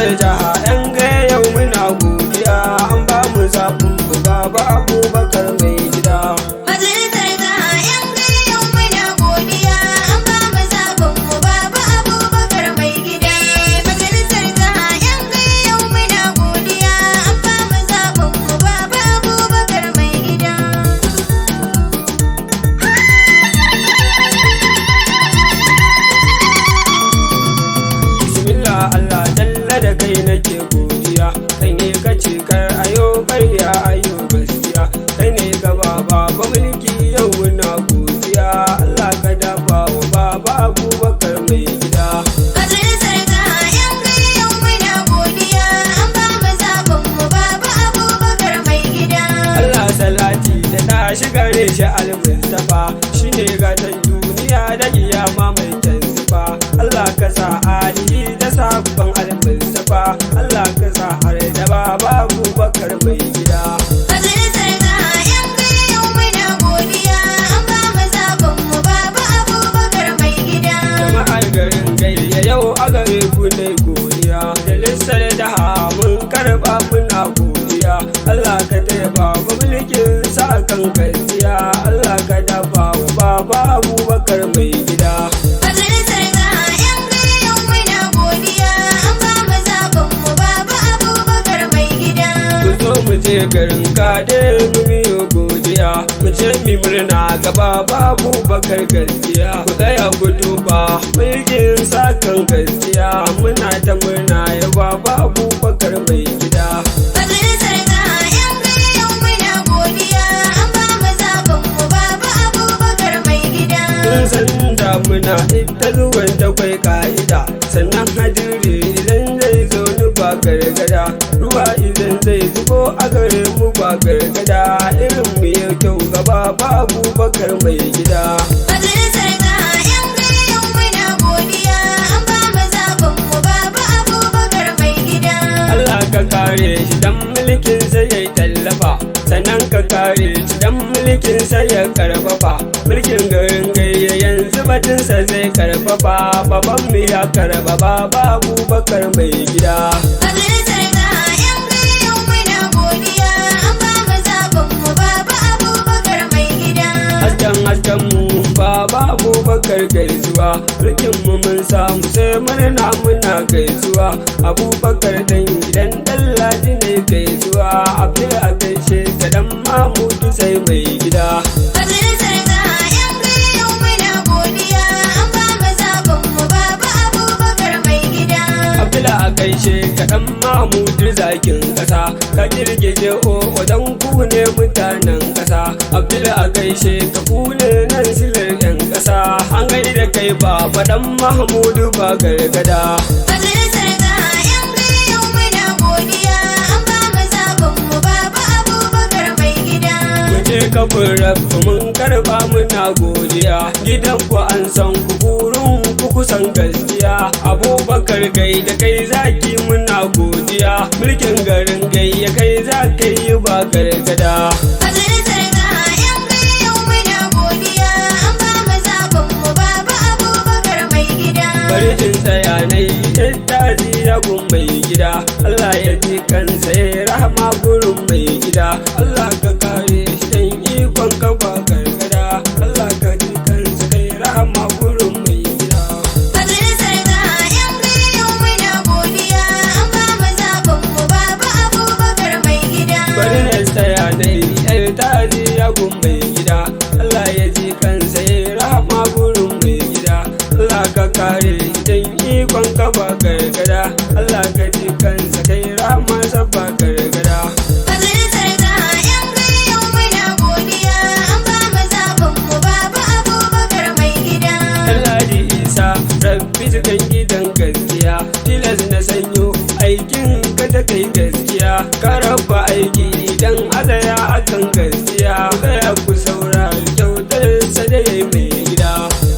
majalisar jiha yan gaya yau muna godiya an ba mu zaɓin baba Abubakar mai gida. Majalisar jiha yan gaya yau muna godiya an ba mu zaɓin baba Abubakar mai gida. Majalisar jiha yan gaya yau muna godiya an ba mu zaɓin baba Abubakar mai gida. Bismillah Allah jalla da kai nake godiya, kai ne ka ce kar ayo ƙarya ayo gaskiya, kai ne ka baba mulki yau muna godiya, Allah ka dafa wa baba Abubakar mai gida. Majalisar jiha yan gaya yau muna godiya an ba mu zaɓin baba Abubakar mai gida. Allah salati da ta shigare shi al-Mustafa shine gatan duniya da kiyama mai tanzifa. Allah ka sa alihi da sabon al-Mustafa, Allah ka sa har da baba Abubakar mai gida. Majalisar jiha yan gaya yau muna godiya an ba mu zaɓin baba Abubakar mai gida. Jama'ar garin gayya yau a gare ku ne godiya, da lissar da mun karba muna godiya. Allah ka taya baba mulkin sa kan gaskiya, Allah ka dafa wa baba Abubakar mai gida. Majalisar jiha yan gaya yau muna godiya an ba mu zaɓin baba Abubakar mai gida. Ku zo mu je garin kade mu miyo godiya, mu ce mi murna ga baba Abubakar gaskiya. Ku tsaya ku duba mulkin sa kan gaskiya, muna ta murna ya baba Abubakar mai gida. Majalisar jiha yan gaya yau muna godiya an ba mu zaɓin baba Abubakar mai gida. Kun san damuna ita zuwan ta kwai ka'ida, sannan hadiri idan zai zo ni ba gargada, ruwa idan zai zubo a gare mu ba gargada, irin mu ya kyau gaba ba Abubakar mai gida. Majalisar jiha yan gaya yau muna godiya an ba mu zaɓin baba Abubakar mai gida. Allah ka kare shi dan mulkin sa ya tallafa, sannan ka kare shi dan mulkin sa ya karfafa, mulkin garin gayya yanzu batun sa zai karfafa, baban mu ya karba baba Abubakar mai gida. Majalisar jiha yan gaya yau muna godiya an ba mu zaɓin baba Abubakar mai gida. Hasken mu baba Abubakar gaisuwa, mulkin mu mun samu sai murna muna gaisuwa, Abubakar dan gidan Dallaji ne gaisuwa, abe a gaishe ka dan Mamudu sai mai gida. Majalisar jiha yan gaya yau muna godiya an ba mu zaɓin baba Abubakar mai gida. Abdula a gaishe ka dan Mamudu zakin kasa, ka kirkije wajen ku ne mutanen kasa, Abdula a gaishe ka ku ne nan silar yan kasa, an gaida kai baba dan Mahmudu ba gargada. Majalisar jiha yan gaya yau muna godiya an ba mu zaɓin baba Abubakar mai gida. Muje kafin rabu mun karba muna godiya, gidan ku an san ku burin ku kusan gaskiya, Abubakar gai da kai zaki muna godiya, mulkin garin gai ya kai za ka yi ba gargada. Majalisar jiha yan gaya yau muna godiya an ba mu zaɓin baba Abubakar mai gida. Bari in tsaya na yi yadda ya gun mai gida, Allah ya ji kansa ya rahama gurin mai gida, Allah ka kare shi dan ikon ka ba gargada, Allah ka ji kansa kai rahama gurin mai gida. Majalisar jiha yan gaya yau muna godiya an ba mu zaɓin baba Abubakar mai gida. Bari na tsaya na yi yadda ya gun mai gida, Allah ya ji kansa ya rahama gurin mai gida, Allah ka kare shi dan ikon ka ba gargada, Allah ka ji kansa kai rahama sa ba gargada. Majalisar jiha yan gaya yau muna godiya an ba mu zaɓin baba Abubakar mai gida. Ladi Isa rabbi cikin gidan gaskiya, tilas na sanyo aikin ka ta kai gaskiya, ka raba aiki idan azaya akan gaskiya, tsaya ku saurari kyautar sa da yayi mai gida.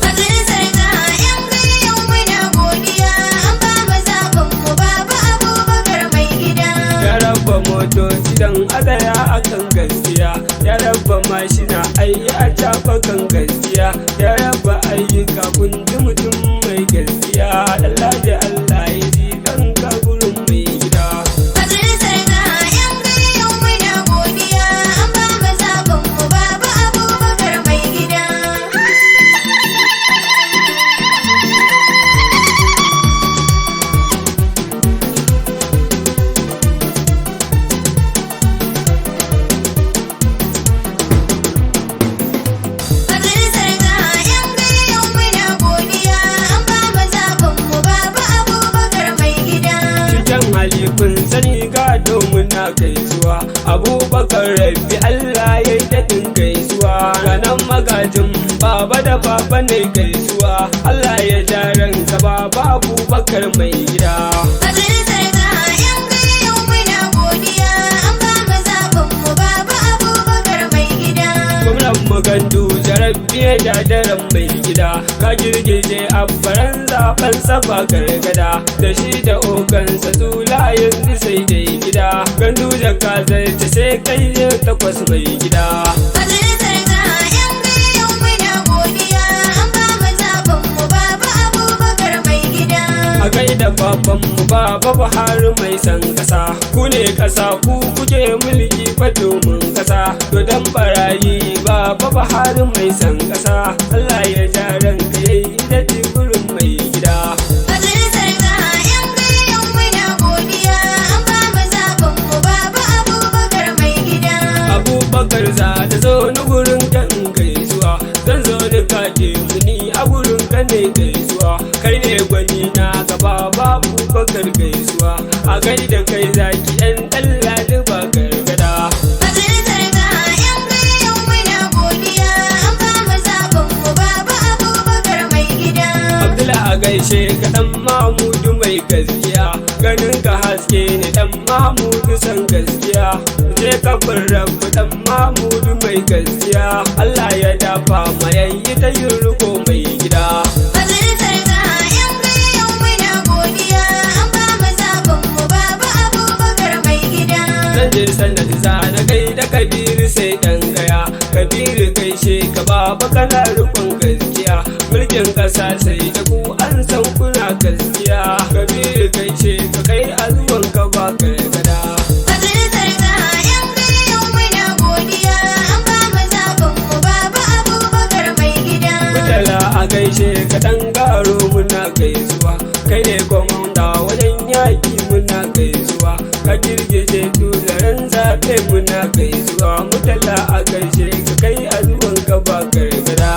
Majalisar jiha yan gaya yau muna godiya an ba mu zaɓin baba Abubakar mai gida. Ya raba motoci dan azaya akan gaskiya, ya raba mashina ayi a kan gaskiya, ya raba ayyuka kun ji mutum mai gaskiya, Allah ya ji kan ka gurin mai magajin baba da baba ne gaisuwa Allah ya ja ranka baba Abubakar mai gida. Majalisar jiha 'yan gaya yau muna godiya an ba mu zaɓin mu baba Abubakar mai gida. Gwamnan mu Gandu jarabbiya jadaran mai gida ka girgije a faran zaben saba gargada da shi da ogansa tula yanzu sai dai gida Gandu jaka zarce sai kai je takwas mai gida. Majalisar jiha 'yan gaya yau muna godiya an ba mu zaɓin mu baba Abubakar mai gida. A gaida baban mu baba Buhari mai san kasa ku ne kasa ku kuke mulki fa domin kasa to dan barayi baba Buhari mai san kasa Allah ya ja ranka yayi da tiburin mai gida. Majalisar jiha 'yan gaya yau muna godiya an ba mu zaɓin mu baba Abubakar mai gida. Abubakar za ta zo ni gurin kan gaisuwa zan zo ni kaje muni a gurin ka ne gaisuwa kai ne gwani na gaba babu Abubakar gaisuwa a gaida kai zaki yan Allah ba gargada. Majalisar jiha 'yan gaya yau muna godiya an ba mu zaɓin mu baba Abubakar mai gida. Abdullah a gaishe ka dan Mahmudu mai gaskiya ganin ka haske ne dan Mahmudu san gaskiya je ka rabu dan Mahmudu mai gaskiya Allah ya dafa ma yayi ta yin riko mai gida. Majalisar jiha 'yan gaya yau muna godiya an ba mu zaɓin mu baba Abubakar mai gida. Zan je sanad na gaida Kabiru sai dan gaya Kabiru gaishe ka baba kana rikon gaskiya mulkin kasa sai da ku an san kuna gaskiya Kabiru gaishe ka kai azuwan ka ba gargada. Majalisar jiha 'yan gaya yau muna godiya an ba mu zaɓin mu baba Abubakar mai gida. Mutala a gaishe ka dan garo muna gaisuwa kai ne komanda wajen yaki muna gaisuwa ka girgije tuzaren zaɓe muna gaisuwa mutala a gaishe ka kai azuwan ka ba gargada.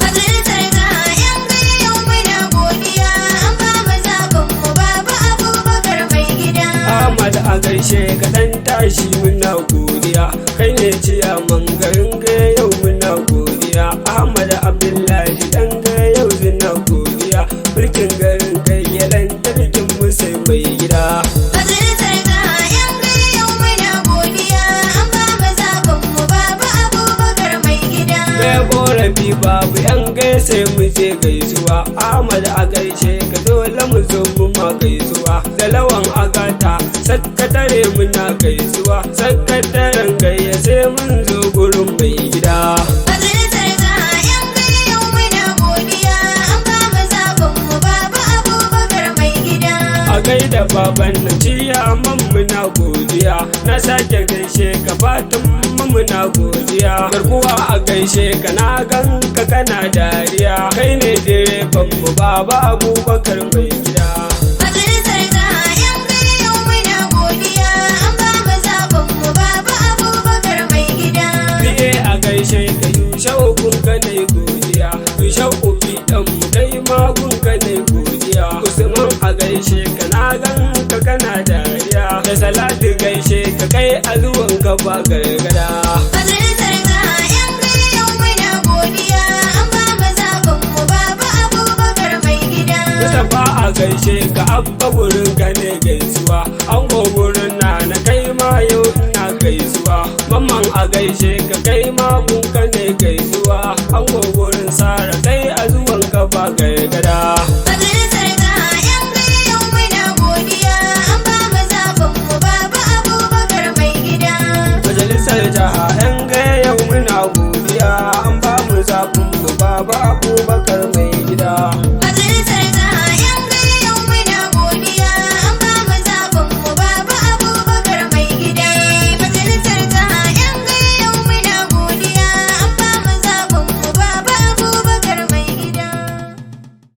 Majalisar jiha 'yan gaya yau muna godiya an ba mu zaɓin mu baba Abubakar mai gida. Ahmad a gaishe ka dan tashi muna godiya kai ne ciyaman garin gaya yau muna godiya Ahmad Abdullahi dan gaya yau zina godiya mulkin garin gaya lantarkin mu sai mai gida. Majalisar jiha 'yan gaya yau muna godiya an ba mu zaɓin mu baba Abubakar mai gida. Gaya korafi babu yan gaya sai mu je gaisuwa Ahmad a gaishe ka dole mu zo mu ma gaisuwa da lawan agata sakatare muna gaisuwa sakataren gaya sai mun zo gurin mai gida. Majalisar jiha 'yan gaya yau muna godiya an ba mu zaɓin mu baba Abubakar mai gida. A gaida baban na ciyaman muna godiya na sake gaishe ka fatan muna godiya garkuwa a gaishe ka na gan ka kana dariya kai ne direban mu baba Abubakar mai gida. Majalisar jiha 'yan gaya yau muna godiya an ba mu zaɓin mu baba Abubakar mai gida. Biye a gaishe ka yushau kun ka ne godiya yushau ubi dan mu kai magun ka ne godiya Usman a gaishe ka na gan ka kana dariya da Salatu gaishe ka kai azuwan ka ba gargada. Majalisar jiha 'yan gaya yau muna godiya an ba mu zaɓin mu baba Abubakar mai gida. Mustapha a gaishe ka abba gurin ka ne gaisuwa an gurin na kai ma yau ina gaisuwa mamman a gaishe ka kai ma kun ka ne gaisuwa an gurin Sara kai azuwan ka ba gargada. Majalisar jiha 'yan gaya yau muna godiya an ba mu zaɓin mu baba Abubakar mai gida. Majalisar jiha 'yan gaya yau muna godiya an ba mu zaɓin mu baba